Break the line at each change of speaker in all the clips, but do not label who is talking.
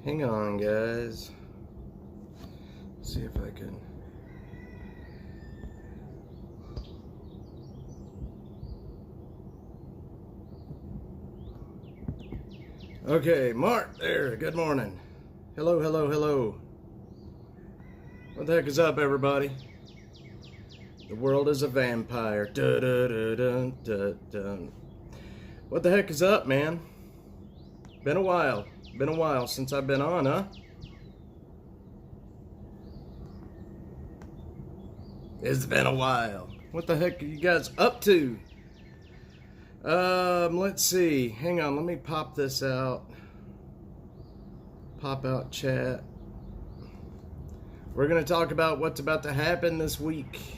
Hang on, guys. Let's see if I can. Okay, Mark, there. Good morning. Hello, hello, hello. What the heck is up, everybody? The world is a vampire. Dun, dun, dun, dun, dun, dun. What the heck is up, man? Been a while. Been a while since I've been on, huh? It's been a while. What the heck are you guys up to? Let's see. Hang on, let me pop this out. Pop out chat. We're going to talk about what's about to happen this week.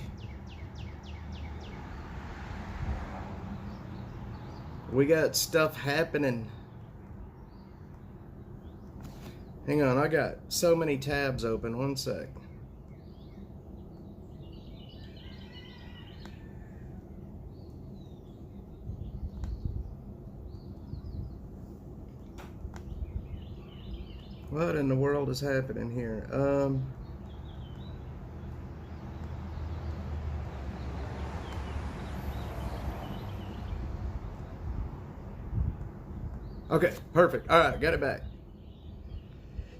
We got stuff happening. Hang on, I got so many tabs open. One sec. What in the world is happening here? Okay, perfect. All right, got it back.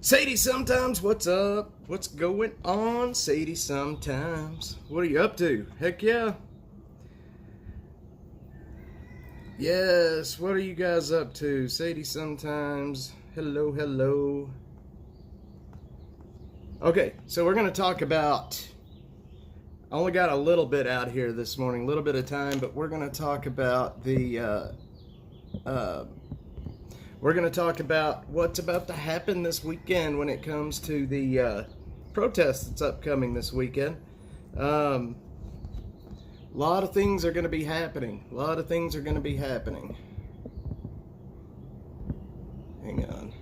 Sadie Sometimes, what's up? What's going on, Sadie Sometimes? What are you up to? Heck yeah. Yes, what are you guys up to? Sadie Sometimes. Hello, hello. Okay, so we're going to talk about, I only got a little bit out here this morning, a little bit of time, but we're going to talk about we're going to talk about what's about to happen this weekend when it comes to the protest that's upcoming this weekend. A lot of things are going to be happening. A lot of things are going to be happening. Hang on.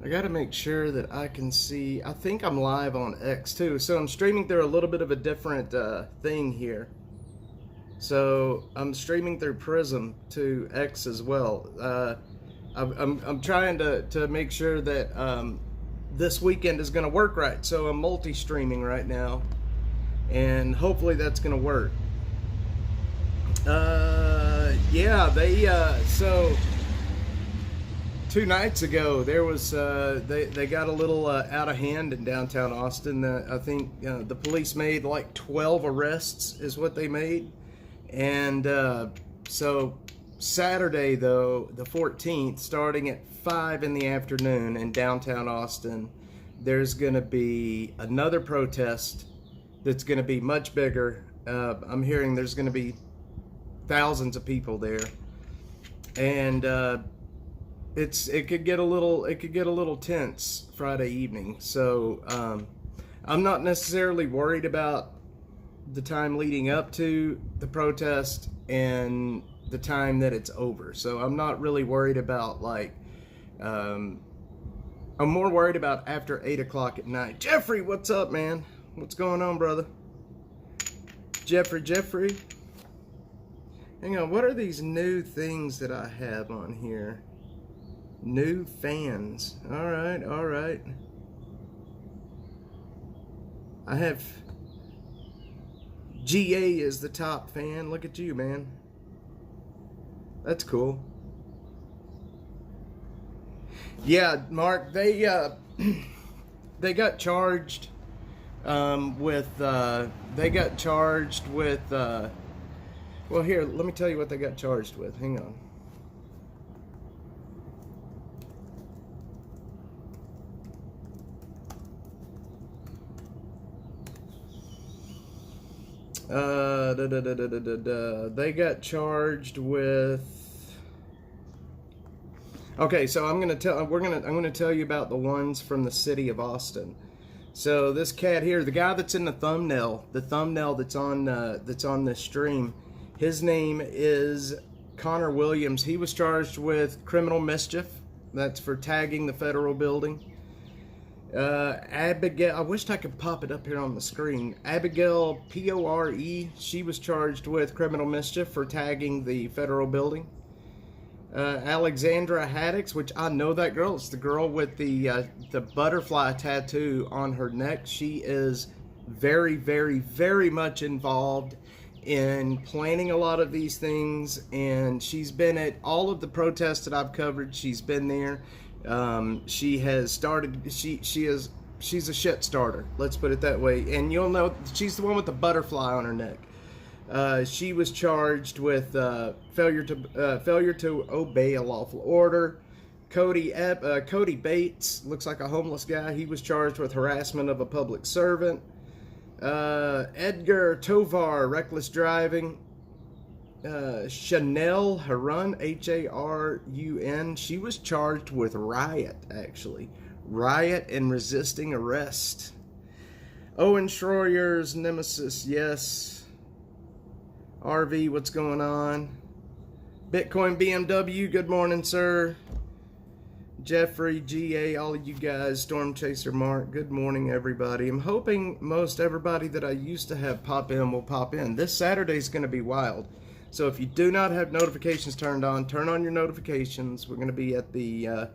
I got to make sure that I can see. I think I'm live on X too. So I'm streaming through a little bit of a different thing here. So I'm streaming through Prism to X as well. I'm trying to make sure that this weekend is going to work right. So I'm multi-streaming right now, and hopefully that's going to work. Yeah, so 2 nights ago there was they got a little out of hand in downtown Austin. I think the police made like 12 arrests is what they made. And so Saturday, though, the 14th, starting at 5 in the afternoon in downtown Austin, there's going to be another protest that's going to be much bigger. I'm hearing there's going to be thousands of people there, and it could get a little tense Friday evening. So I'm not necessarily worried about the time leading up to the protest and the time that it's over. So I'm not really worried about I'm more worried about after 8 o'clock at night. Jeffrey, what's up, man? What's going on, brother? Jeffrey. Hang on, what are these new things that I have on here? New fans. All right. I have GA is the top fan. Look at you, man. That's cool. Yeah, Mark, they got charged with well, here, let me tell you what they got charged with. Hang on. They got charged with. Okay, so I'm gonna tell you about the ones from the city of Austin. So this cat here, the guy that's in the thumbnail that's on this stream, his name is Connor Williams. He was charged with criminal mischief. That's for tagging the federal building. Abigail, I wished I could pop it up here on the screen. Abigail Pore, she was charged with criminal mischief for tagging the federal building. Alexandra Haddix, which I know that girl. It's the girl with the butterfly tattoo on her neck. She is very, very, very much involved in planning a lot of these things, and she's been at all of the protests that I've covered. She's been there. She has started. She's a shit starter. Let's put it that way. And you'll know she's the one with the butterfly on her neck. She was charged with failure to obey a lawful order. Cody Bates looks like a homeless guy. He was charged with harassment of a public servant. Edgar Tovar, reckless driving. Chanel Harun, Harun. She was charged with riot, actually. Riot and resisting arrest. Owen Schroyer's nemesis, yes. RV, what's going on? Bitcoin BMW, good morning, sir. Jeffrey, GA, all of you guys, Storm Chaser Mark, good morning, everybody. I'm hoping most everybody that I used to have pop in will pop in. This Saturday is going to be wild. So if you do not have notifications turned on, turn on your notifications. We're going to be at the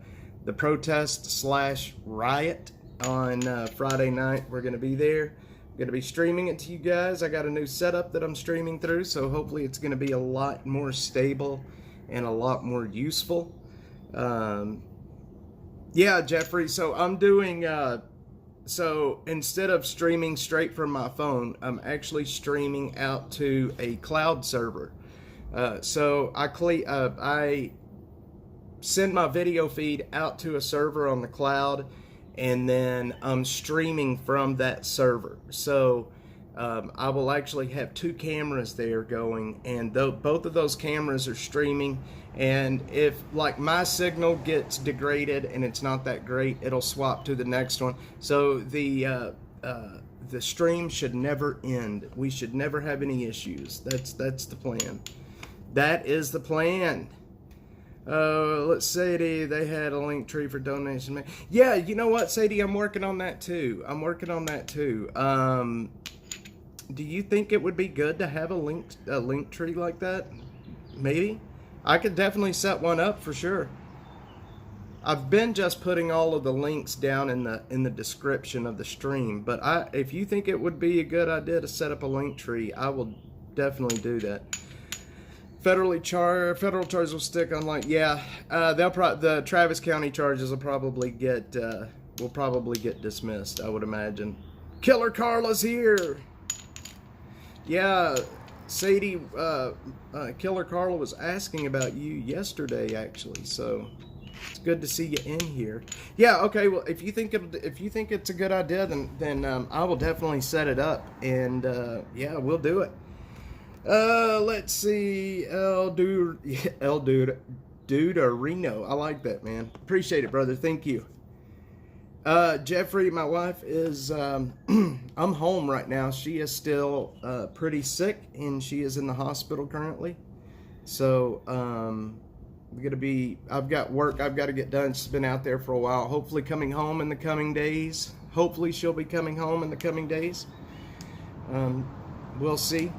protest / riot on Friday night. We're going to be there. I'm going to be streaming it to you guys. I got a new setup that I'm streaming through, so hopefully it's going to be a lot more stable and a lot more useful. Yeah, Jeffrey, so I'm doing, so instead of streaming straight from my phone, I'm actually streaming out to a cloud server. So I send my video feed out to a server on the cloud, and then I'm streaming from that server. So I will actually have 2 cameras there going, and both of those cameras are streaming. And if like my signal gets degraded and it's not that great, it'll swap to the next one. So the stream should never end. We should never have any issues. That's the plan. That is the plan. Let's Sadie, they had a link tree for donation. Yeah, you know what, Sadie, I'm working on that too. Do you think it would be good to have a link tree like that? Maybe. I could definitely set one up for sure. I've been just putting all of the links down in the description of the stream, but if you think it would be a good idea to set up a link tree, I will definitely do that. Federal charges will stick on like, yeah, the Travis County charges will probably get dismissed, I would imagine. Killer Carla's here. Yeah, Sadie, Killer Carla was asking about you yesterday, actually, so it's good to see you in here. Yeah, okay, well, if you think it's a good idea, then I will definitely set it up, and yeah, we'll do it. Let's see, Dude Reno. I like that, man. Appreciate it, brother. Thank you. Jeffrey, my wife is, I'm home right now. She is still pretty sick, and she is in the hospital currently. So, I've got work I've got to get done. She's been out there for a while. Hopefully coming home in the coming days. Hopefully she'll be coming home in the coming days. We'll see.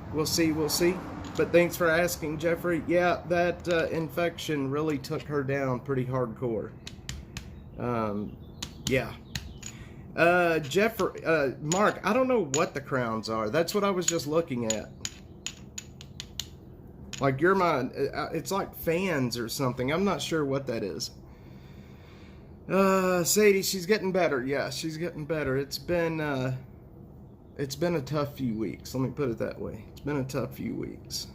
But thanks for asking, Jeffrey. Yeah, that infection really took her down pretty hardcore. Yeah. Jeffrey, Mark, I don't know what the crowns are. That's what I was just looking at. Like it's like fans or something. I'm not sure what that is. Sadie, she's getting better. Yeah, she's getting better. It's been a tough few weeks. Let me put it that way. It's been a tough few weeks.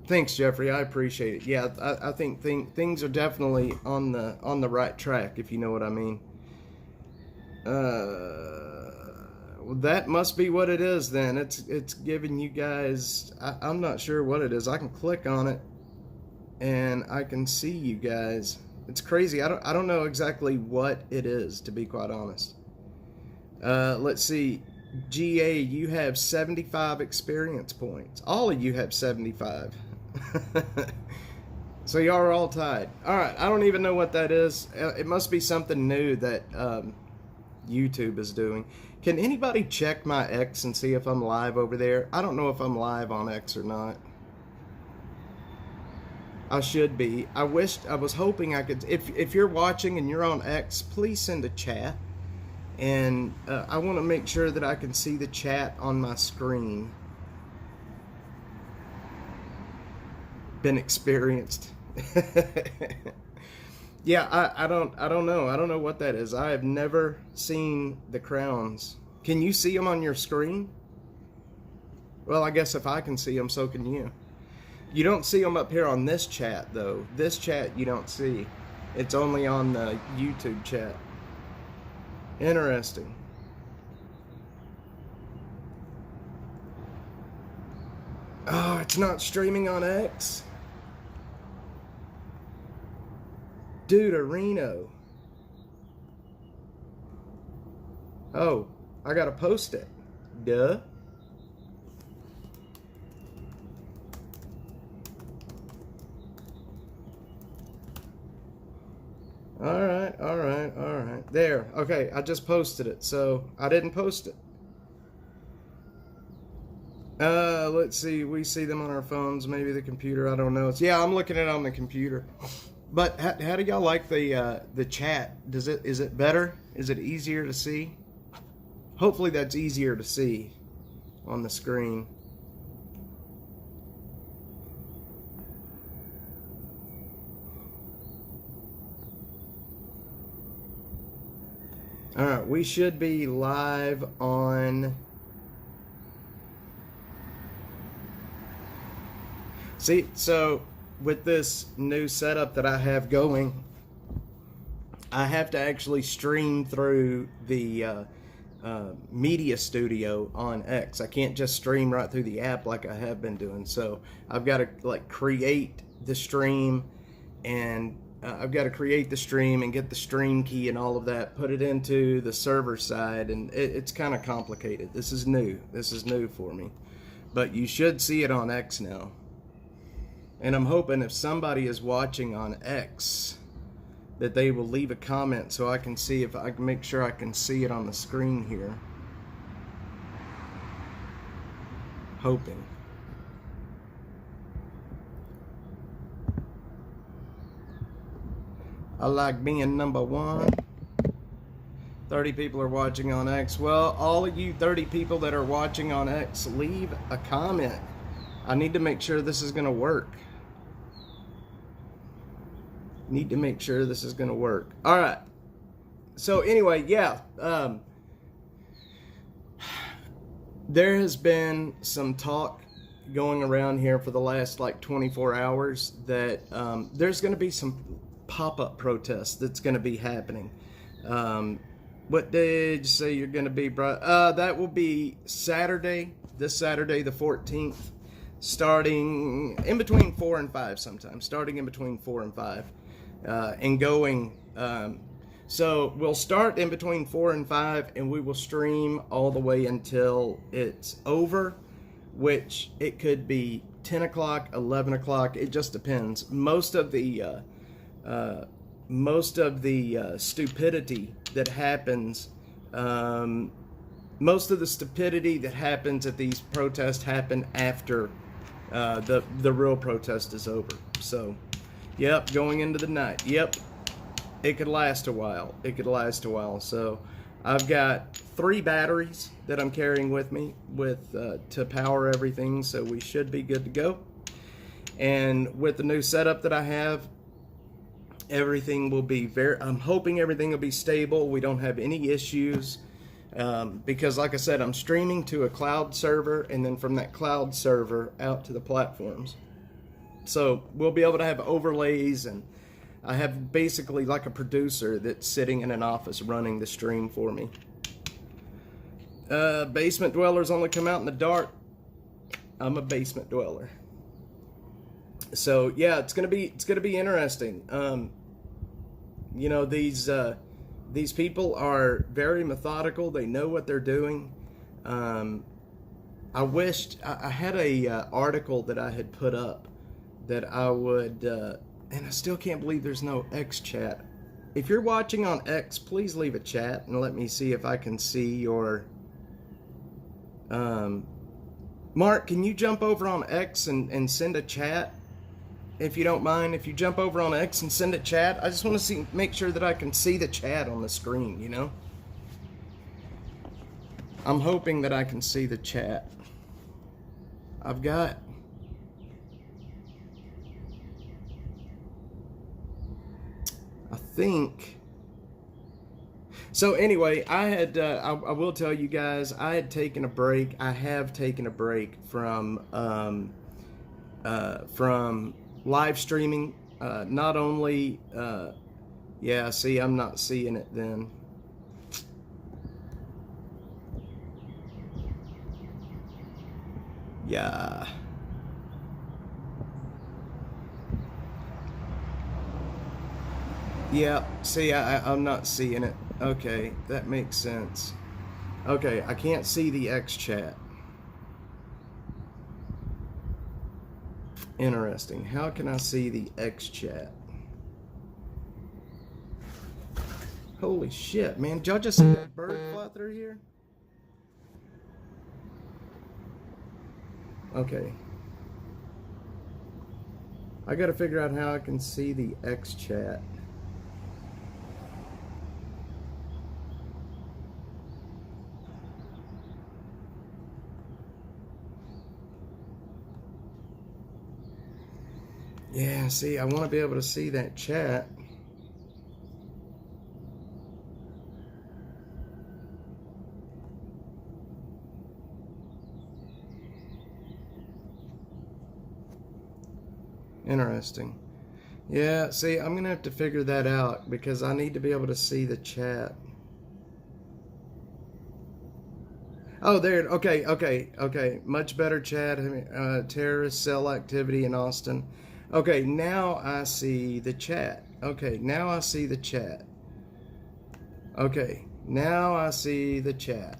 Thanks, Jeffrey. I appreciate it. Yeah, I think things are definitely on the right track, if you know what I mean. That must be what it is then. It's giving you guys. I'm not sure what it is. I can click on it, and I can see you guys. It's crazy. I don't know exactly what it is, to be quite honest. Let's see. GA, you have 75 experience points. All of you have 75. So y'all are all tied. Alright, I don't even know what that is. It must be something new that YouTube is doing. Can anybody check my X and see if I'm live over there? I don't know if I'm live on X or not. I should be. I was hoping I could. If you're watching and you're on X, please send a chat. And I want to make sure that I can see the chat on my screen. Been experienced. Yeah, I don't know. I don't know what that is. I have never seen the crowns. Can you see them on your screen? Well, I guess if I can see them, so can you. You don't see them up here on this chat, though. This chat you don't see. It's only on the YouTube chat. Interesting. Oh, it's not streaming on X? Dude-a-reno. Oh, I gotta post it. Duh. All right. There. Okay, I just posted it, so I didn't post it. Let's see. We see them on our phones, maybe the computer. I don't know. Yeah, I'm looking at it on the computer. But how do y'all like the chat? Is it better? Is it easier to see? Hopefully that's easier to see on the screen. All right, we should be live on. See, so with this new setup that I have going, I have to actually stream through the media studio on X. I can't just stream right through the app like I have been doing. So I've got to like create the stream, and I've got to create the stream and get the stream key and all of that, put it into the server side, and it's kind of complicated. This is new. This is new for me. But you should see it on X now. And I'm hoping if somebody is watching on X that they will leave a comment so I can see if I can make sure I can see it on the screen here. Hoping. I like being number one. 30 people are watching on X. Well, all of you 30 people that are watching on X, leave a comment. I need to make sure this is going to work. Need to make sure this is going to work. All right. So anyway, yeah. There has been some talk going around here for the last like 24 hours that there's going to be some pop-up protests that's going to be happening. What day did you say you're going to be, bro? That will be Saturday, this Saturday the 14th, starting in between 4 and 5 sometimes, starting in between 4 and 5, and going. So we'll start in between 4 and 5, and we will stream all the way until it's over, which it could be 10 o'clock, 11 o'clock. It just depends. Most of the stupidity that happens, at these protests happen after the real protest is over. So, yep, going into the night. Yep, it could last a while. So, I've got 3 batteries that I'm carrying with me to power everything. So we should be good to go. And with the new setup that I have, everything will be I'm hoping everything will be stable. We don't have any issues. Because like I said, I'm streaming to a cloud server, and then from that cloud server out to the platforms. So we'll be able to have overlays, and I have basically like a producer that's sitting in an office running the stream for me. Basement dwellers only come out in the dark. I'm a basement dweller. So yeah, it's gonna be interesting. You know, these people are very methodical. They know what they're doing. I wished I had a article that I had put up that I would, and I still can't believe there's no X chat. If you're watching on X, please leave a chat and let me see if I can see your. Mark, can you jump over on X and send a chat? if you don't mind, if you jump over on X and send it chat. I just want to make sure that I can see the chat on the screen, you know? I'm hoping that I can see the chat. I've got... I think... So anyway, I had, I will tell you guys, I had taken a break. I have taken a break from live streaming. Not only, yeah, see, I'm not seeing it then. Yeah. Yeah, see, I'm not seeing it. Okay, that makes sense. Okay, I can't see the X chat. Interesting. How can I see the X chat? Holy shit, man. Did y'all just see that bird fly through here? Okay. I gotta figure out how I can see the X chat. Yeah, see, I want to be able to see that chat. Interesting. Yeah, see, I'm going to have to figure that out because I need to be able to see the chat. Oh, there. Okay. Much better chat. Terrorist cell activity in Austin. Okay, now I see the chat. Okay, now I see the chat. Okay, now I see the chat.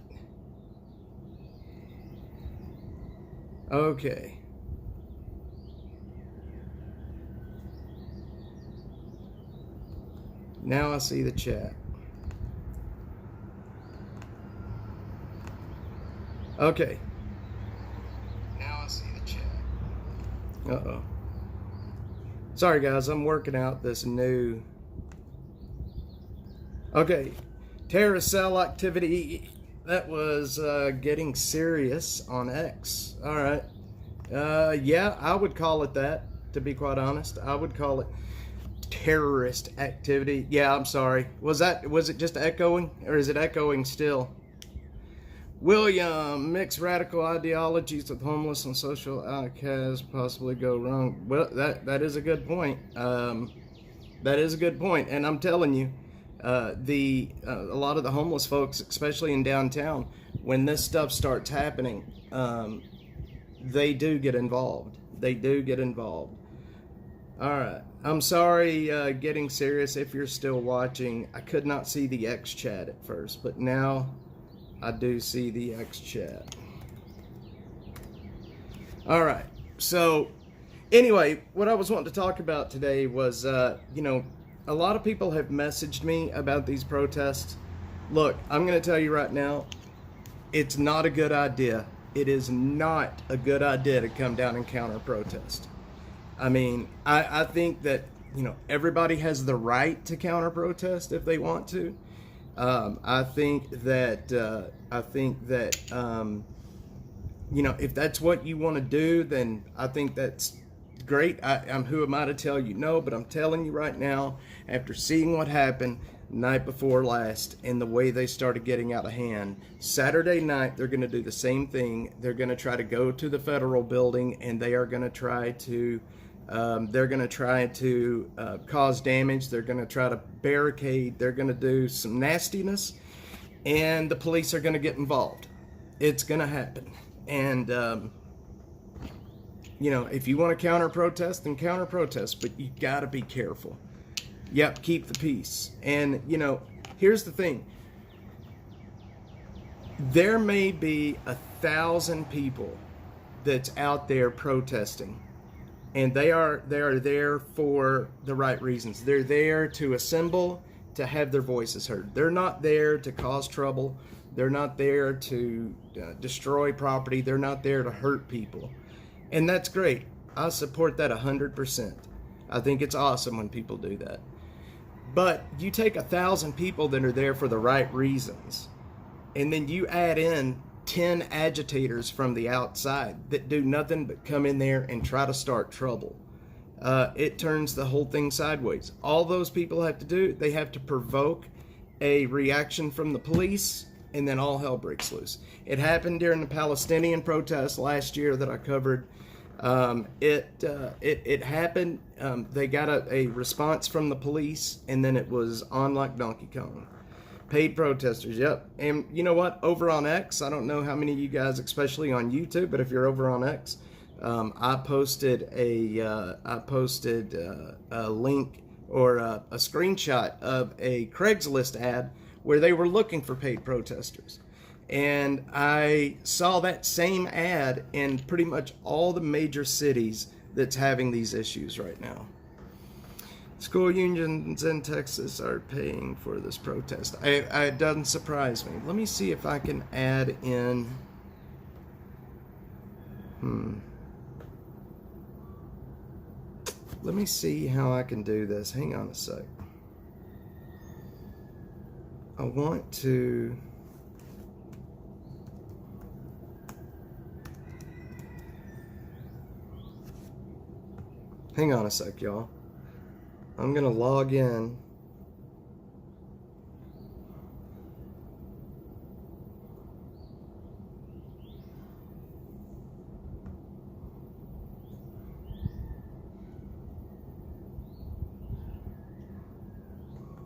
Okay. Now I see the chat. Okay. Now I see the chat. Uh-oh. Sorry guys, I'm working out this new... Okay, terrorist cell activity, that was getting serious on X. Alright. Yeah, I would call it that, to be quite honest. I would call it terrorist activity. Yeah, I'm sorry. Was it just echoing, or is it echoing still? William, mixed radical ideologies with homeless and social outcasts possibly go wrong. Well, that is a good point. That is a good point, and I'm telling you, a lot of the homeless folks, especially in downtown, when this stuff starts happening, they do get involved. They do get involved. All right. I'm sorry, getting serious. If you're still watching, I could not see the X chat at first, but now I do see the X chat. All right. So anyway, what I was wanting to talk about today was, you know, a lot of people have messaged me about these protests. Look, I'm going to tell you right now, it's not a good idea. It is not a good idea to come down and counter protest. I mean, I think that, you know, everybody has the right to counter protest if they want to. I think that, you know, if that's what you want to do, then I think that's great. Who am I to tell you no? But I'm telling you right now, after seeing what happened night before last and the way they started getting out of hand, Saturday night they're going to do the same thing. They're going to try to go to the federal building, and they are going to try to cause damage. They're going to try to barricade. They're going to do some nastiness, and the police are going to get involved. It's going to happen. And, you know, if you want to counter protest, then counter protest, but you got to be careful. Yep, keep the peace. And, you know, here's the thing. There may be 1,000 people that's out there protesting, and they are there for the right reasons. They're there to assemble, to have their voices heard. They're not there to cause trouble. They're not there to destroy property. They're not there to hurt people. And that's great. I support that 100%. I think it's awesome when people do that. But you take 1,000 people that are there for the right reasons, and then you add in 10 agitators from the outside that do nothing but come in there and try to start trouble. It turns the whole thing sideways. All those people have to do, they have to provoke a reaction from the police, and then all hell breaks loose. It happened during the Palestinian protests last year that I covered. It happened. They got a response from the police, and then it was on like Donkey Kong. Paid protesters, yep. And you know what? Over on X, I don't know how many of you guys, especially on YouTube, but if you're over on X, I posted a link or a screenshot of a Craigslist ad where they were looking for paid protesters. And I saw that same ad in pretty much all the major cities that's having these issues right now. School unions in Texas are paying for this protest. It doesn't surprise me. Let me see if I can add in. Let me see how I can do this. Hang on a sec. I want to. Hang on a sec, y'all. I'm going to log in.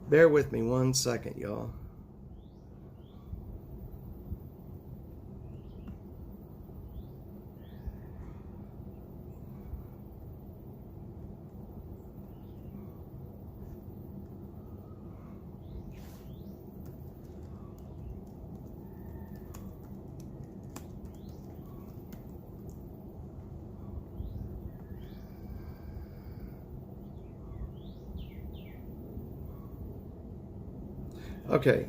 Bear with me 1 second, y'all. Okay.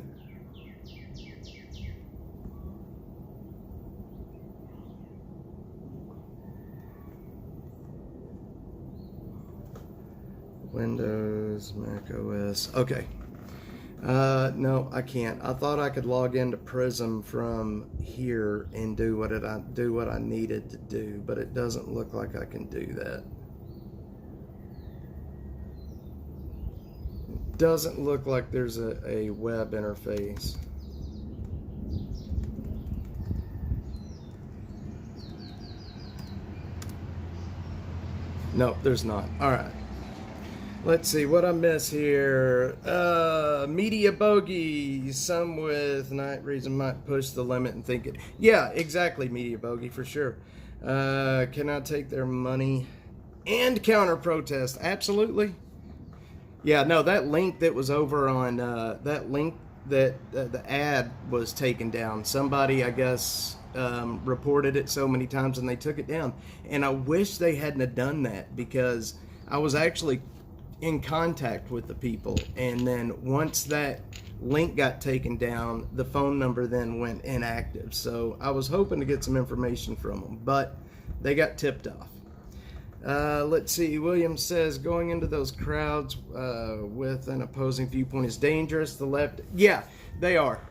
Windows, Mac OS. Okay. No, I can't. I thought I could log into Prism from here and do what I needed to do, but it doesn't look like I can do that. Doesn't look like there's a web interface. Nope, there's not. All right. Let's see what I miss here. Media bogey. Some with night reason might push the limit and think it. Yeah, exactly. Media bogey for sure. Can I take their money and counter protest? Absolutely. Yeah, no, that link that was over on that link that the ad was taken down. Somebody, I guess, reported it so many times and they took it down. And I wish they hadn't have done that, because I was actually in contact with the people. And then once that link got taken down, the phone number then went inactive. So I was hoping to get some information from them, but they got tipped off. Let's see. William says going into those crowds with an opposing viewpoint is dangerous. The left, yeah, they are,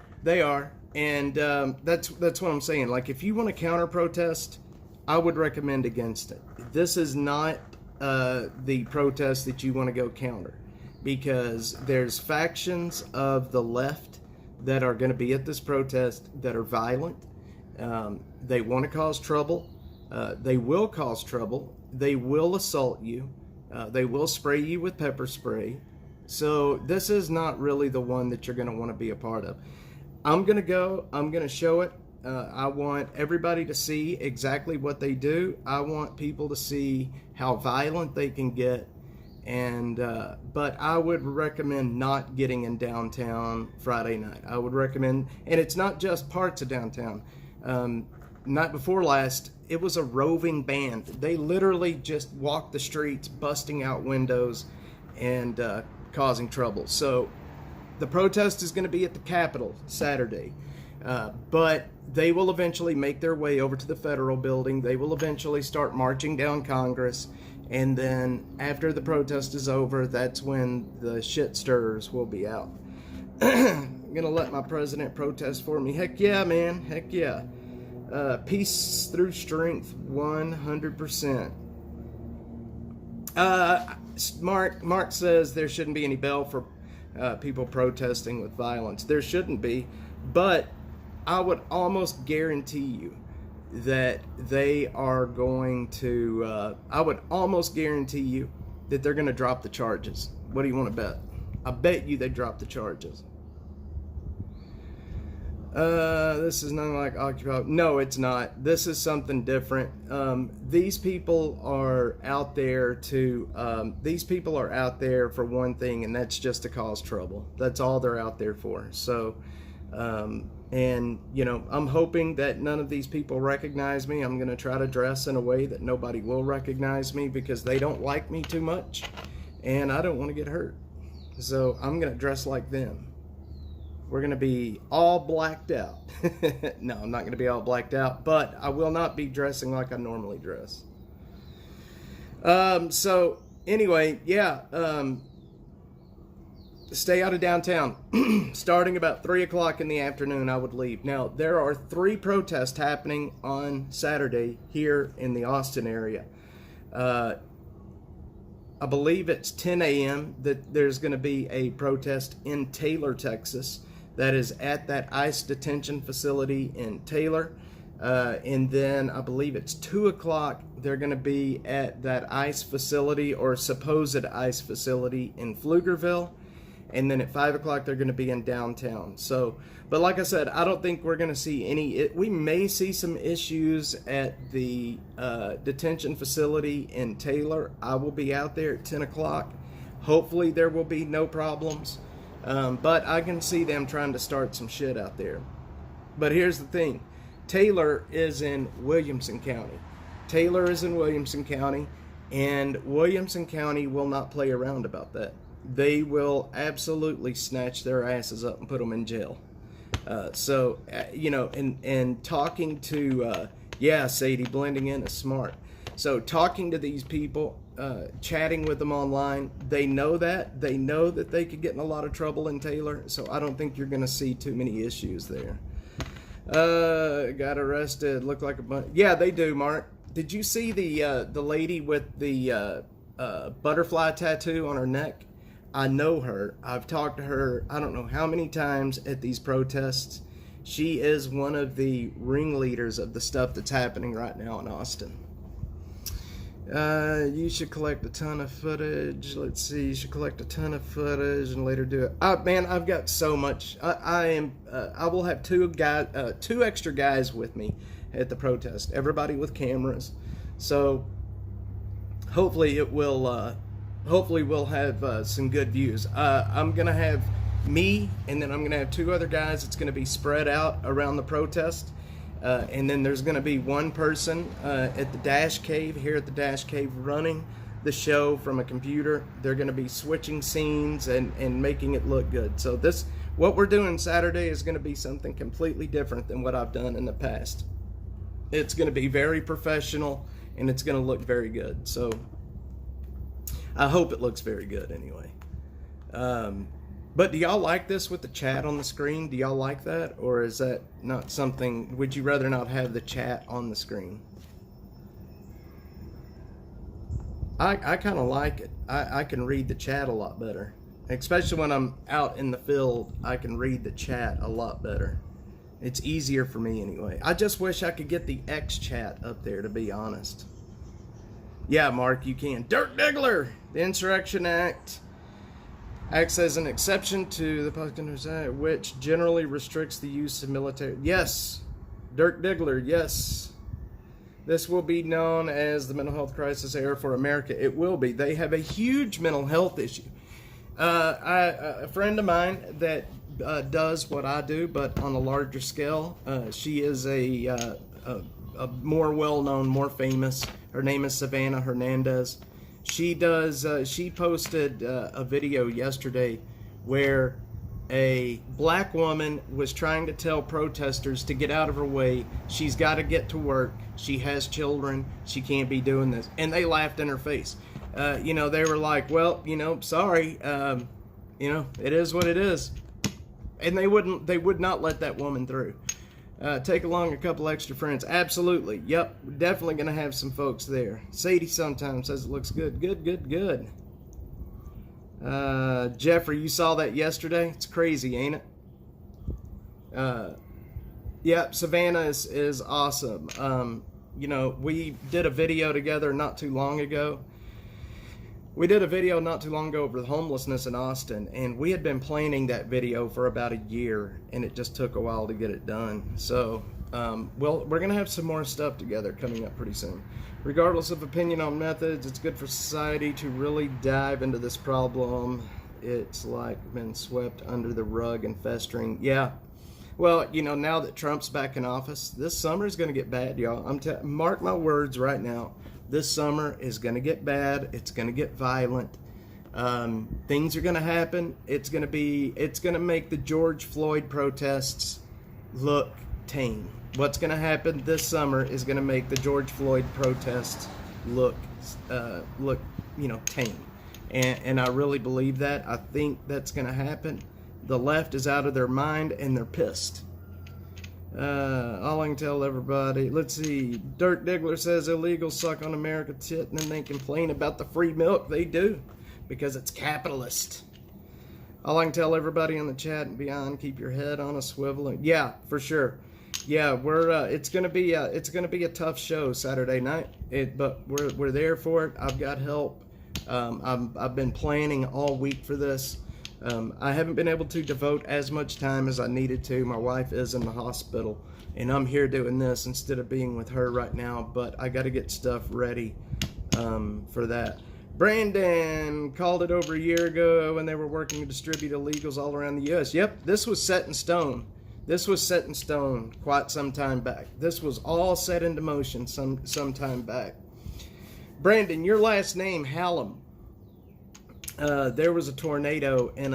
and that's what I'm saying. Like, if you want to counter protest, I would recommend against it. This is not the protest that you want to go counter, because there's factions of the left that are going to be at this protest that are violent. They want to cause trouble. They will cause trouble. They will assault you. They will spray you with pepper spray. So this is not really the one that you're going to want to be a part of. I'm going to go. I'm going to show it. I want everybody to see exactly what they do. I want people to see how violent they can get. And but I would recommend not getting in downtown Friday night. I would recommend, and it's not just parts of downtown. Night before last, it was a roving band. They literally just walked the streets, busting out windows and causing trouble. So the protest is going to be at the Capitol Saturday. But they will eventually make their way over to the federal building. They will eventually start marching down Congress. And then after the protest is over, that's when the shit stirrers will be out. I'm gonna let my president protest for me. Heck yeah, man. Heck yeah. Peace through strength, 100%. Mark says there shouldn't be any bail for people protesting with violence. There shouldn't be, but I would almost guarantee you that they are going to, I would almost guarantee you that they're going to drop the charges. What do you want to bet? I bet you they drop the charges. This is nothing like Occupy. No, it's not. This is something different. These people are out there to, these people are out there for one thing, and that's just to cause trouble. That's all they're out there for. So, and, you know, I'm hoping that none of these people recognize me. I'm going to try to dress in a way that nobody will recognize me because they don't like me too much, and I don't want to get hurt. So I'm going to dress like them. We're going to be all blacked out. No, I'm not going to be all blacked out, but I will not be dressing like I normally dress. So anyway, yeah, stay out of downtown. Starting about 3 o'clock in the afternoon, I would leave. Now, there are 3 protests happening on Saturday here in the Austin area. I believe it's 10 a.m. that there's going to be a protest in Taylor, Texas. That is at that ICE detention facility in Taylor. And then I believe it's 2 o'clock. They're going to be at that ICE facility or supposed ICE facility in Pflugerville. And then at 5 o'clock, they're going to be in downtown. So, but like I said, I don't think we're going to see any. We may see some issues at the detention facility in Taylor. I will be out there at 10 o'clock. Hopefully, there will be no problems. But I can see them trying to start some shit out there. But here's the thing. Taylor is in Williamson County. Taylor is in Williamson County, and Williamson County will not play around about that. They will absolutely snatch their asses up and put them in jail. So, you know, and talking to, yeah, Sadie, blending in is smart. So talking to these people, chatting with them online, they know that. They know that they could get in a lot of trouble in Taylor, so I don't think you're going to see too many issues there. Got arrested, looked like a bunch. Yeah, they do, Mark. Did you see the lady with the butterfly tattoo on her neck? I know her. I've talked to her I don't know how many times at these protests. She is one of the ringleaders of the stuff that's happening right now in Austin. You should collect a ton of footage. Let's see. You should collect a ton of footage and later do it. Man, I've got so much. I will have two extra guys with me at the protest. Everybody with cameras. So hopefully it will. Hopefully we'll have some good views. I'm gonna have me, and then I'm gonna have 2 other guys. It's gonna be spread out around the protest. And then there's going to be one person at the Dash Cave, here at the Dash Cave, running the show from a computer. They're going to be switching scenes and making it look good. So what we're doing Saturday is going to be something completely different than what I've done in the past. It's going to be very professional, and it's going to look very good. So I hope it looks very good anyway. But do y'all like this with the chat on the screen? Do y'all like that? Or is that not something, would you rather not have the chat on the screen? I kind of like it. I can read the chat a lot better. Especially when I'm out in the field, I can read the chat a lot better. It's easier for me anyway. I just wish I could get the X chat up there, to be honest. Yeah, Mark, you can. Dirk Diggler, the Insurrection Act acts as an exception to the Public Interest Act, which generally restricts the use of military. Yes, Dirk Diggler, yes. This will be known as the mental health crisis era for America. It will be. They have a huge mental health issue. A friend of mine that does what I do, but on a larger scale. She is a more well-known, more famous. Her name is Savannah Hernandez. She posted a video yesterday where A black woman was trying to tell protesters to get out of her way. She's got to get to work. She has children. She can't be doing this. And they laughed in her face. They were like, well, sorry. It is what it is. And they would not let that woman through. Take along a couple extra friends. Absolutely. Yep. We're definitely going to have some folks there. Sadie sometimes says it looks good. Good. Jeffrey, you saw that yesterday? It's crazy, ain't it? Yep, Savannah is awesome. We did a video together not too long ago. We did a video not too long ago over homelessness in Austin, and we had been planning that video for about a year, and it just took a while to get it done. So, we're going to have some more stuff together coming up pretty soon. Regardless of opinion on methods, it's good for society to really dive into this problem. It's like been swept under the rug and festering. Yeah. Well, now that Trump's back in office, this summer is going to get bad, y'all. Mark my words right now. This summer is going to get bad. It's going to get violent. Things are going to happen. It's going to make the George Floyd protests look tame. What's going to happen this summer is going to make the George Floyd protests look tame. And I really believe that. I think that's going to happen. The left is out of their mind and they're pissed. All I can tell everybody, let's see, Dirk Diggler says illegals suck on America tit and then they complain about the free milk. They do, because it's capitalist. All I can tell everybody in the chat and beyond, keep your head on a swivel. Yeah, for sure. Yeah, it's gonna be a tough show Saturday night. But we're there for it. I've got help. I've been planning all week for this. I haven't been able to devote as much time as I needed to. My wife is in the hospital, and I'm here doing this instead of being with her right now. But I got to get stuff ready for that. Brandon called it over a year ago when they were working to distribute illegals all around the U.S. Yep, this was set in stone. This was set in stone quite some time back. This was all set into motion some time back. Brandon, your last name, Hallam. There was a tornado in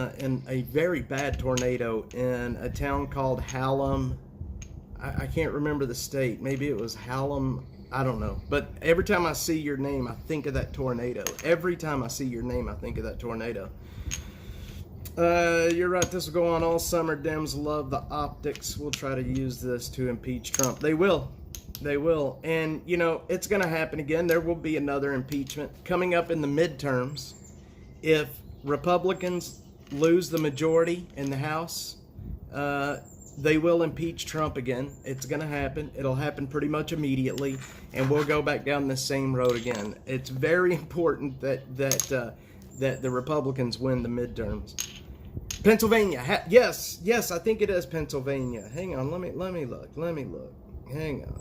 a very bad tornado in a town called Hallam. I can't remember the state. Maybe it was Hallam. I don't know. But every time I see your name, I think of that tornado. Every time I see your name, I think of that tornado. You're right. This will go on all summer. Dems love the optics. We'll try to use this to impeach Trump. They will. They will. And, it's going to happen again. There will be another impeachment coming up in the midterms. If Republicans lose the majority in the House, they will impeach Trump again. It's going to happen. It'll happen pretty much immediately, and we'll go back down the same road again. It's very important that the Republicans win the midterms. Pennsylvania, yes, I think it is Pennsylvania. Hang on, let me look. Hang on.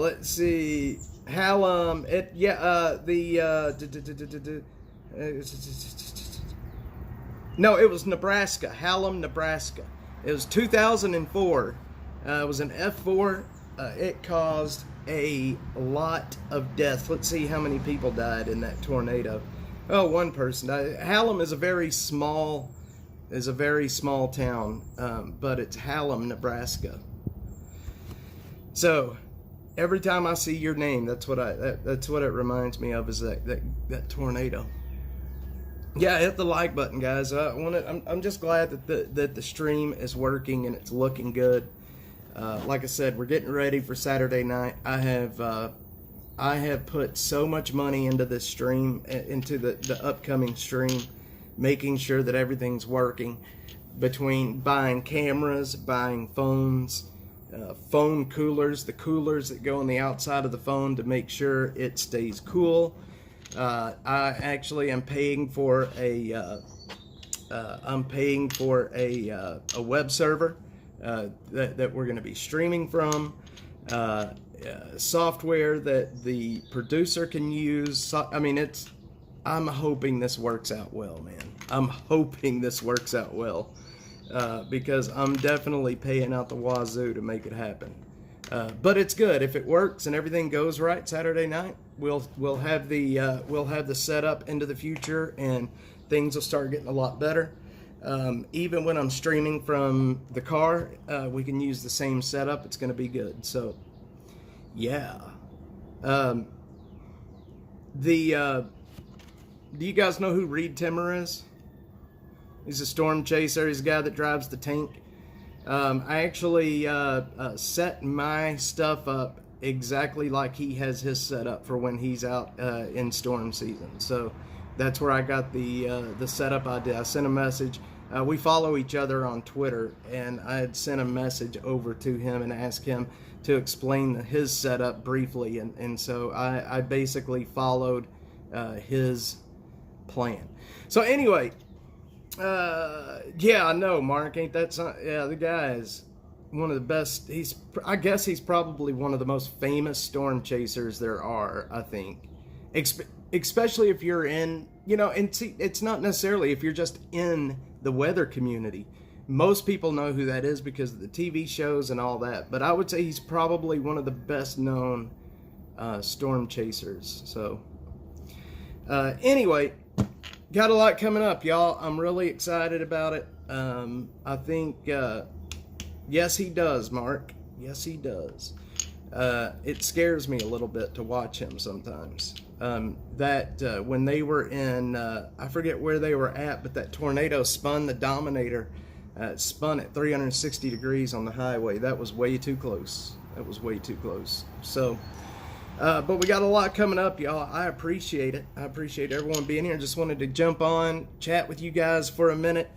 Let's see. Hallam. No, it was Nebraska. Hallam, Nebraska. It was 2004. It was an F4. It caused a lot of death. Let's see how many people died in that tornado. Oh, one person died. Hallam is a very small town, but it's Hallam, Nebraska. So every time I see your name, that's what it reminds me of, is that tornado. Yeah, hit the like button, guys. I'm just glad that the stream is working and it's looking good. Like I said, we're getting ready for Saturday night. I have put so much money into this stream, into the upcoming stream, making sure that everything's working, between buying cameras, buying phones, phone coolers, the coolers that go on the outside of the phone to make sure it stays cool. I actually am paying for a web server that we're going to be streaming from, software that the producer can use. I'm hoping this works out well, man. I'm hoping this works out well, because I'm definitely paying out the wazoo to make it happen. But it's good if it works and everything goes right. Saturday night, we'll have the setup into the future, and things will start getting a lot better. Even when I'm streaming from the car, we can use the same setup. It's going to be good. So, yeah. Do you guys know who Reed Timmer is? He's a storm chaser. He's a guy that drives the tank. I actually set my stuff up exactly like he has his set up for when he's out in storm season. So that's where I got the setup I did. I sent a message. We follow each other on Twitter, and I had sent a message over to him and asked him to explain his setup briefly. And so I basically followed his plan. So anyway, yeah, I know, Mark, ain't that something? Yeah, the guy is one of the best. I guess he's probably one of the most famous storm chasers there are, I think. Especially if you're in, and see, it's not necessarily if you're just in the weather community. Most people know who that is because of the TV shows and all that. But I would say he's probably one of the best known storm chasers. So, anyway, got a lot coming up, y'all. I'm really excited about it. I think, yes, he does, Mark. Yes, he does. It scares me a little bit to watch him sometimes. When they were in, I forget where they were at, but that tornado spun the Dominator, spun at 360 degrees on the highway. That was way too close. That was way too close. So, but we got a lot coming up, y'all. I appreciate it. I appreciate everyone being here. Just wanted to jump on, chat with you guys for a minute,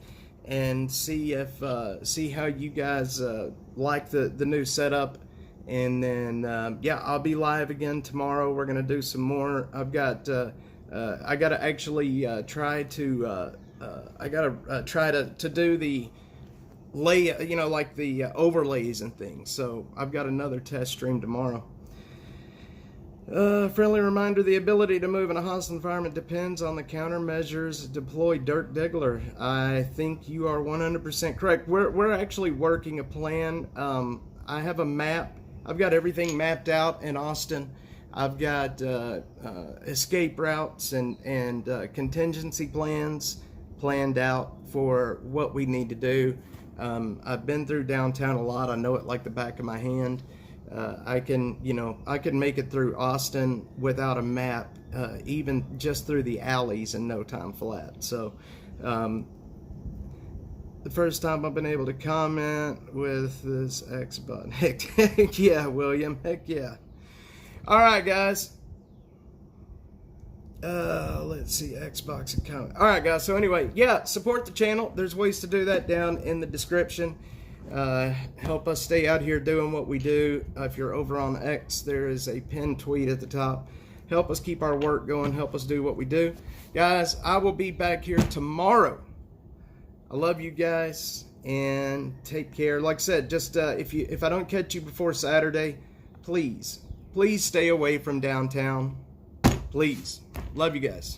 and see how you guys like the new setup. And then yeah, I'll be live again tomorrow. We're gonna do some more. I gotta actually try to do the lay, like the overlays and things. So I've got another test stream tomorrow. Friendly reminder, the ability to move in a hostile environment depends on the countermeasures deployed. Dirk Diggler, I think you are 100% correct. We're actually working a plan. I have a map. I've got everything mapped out in Austin. I've got escape routes and contingency plans planned out for what we need to do. I've been through downtown a lot. I know it like the back of my hand. I can make it through Austin without a map, even just through the alleys in no time flat. So, the first time I've been able to comment with this X button. Heck yeah, William. Heck yeah. All right, guys. Let's see, Xbox and comment. All right, guys. So anyway, yeah, support the channel. There's ways to do that down in the description. Help us stay out here doing what we do. If you're over on X, there is a pinned tweet at the top. Help us keep our work going. Help us do what we do. Guys, I will be back here tomorrow. I love you guys, and take care. Like I said, just if I don't catch you before Saturday, please stay away from downtown. Please. Love you guys.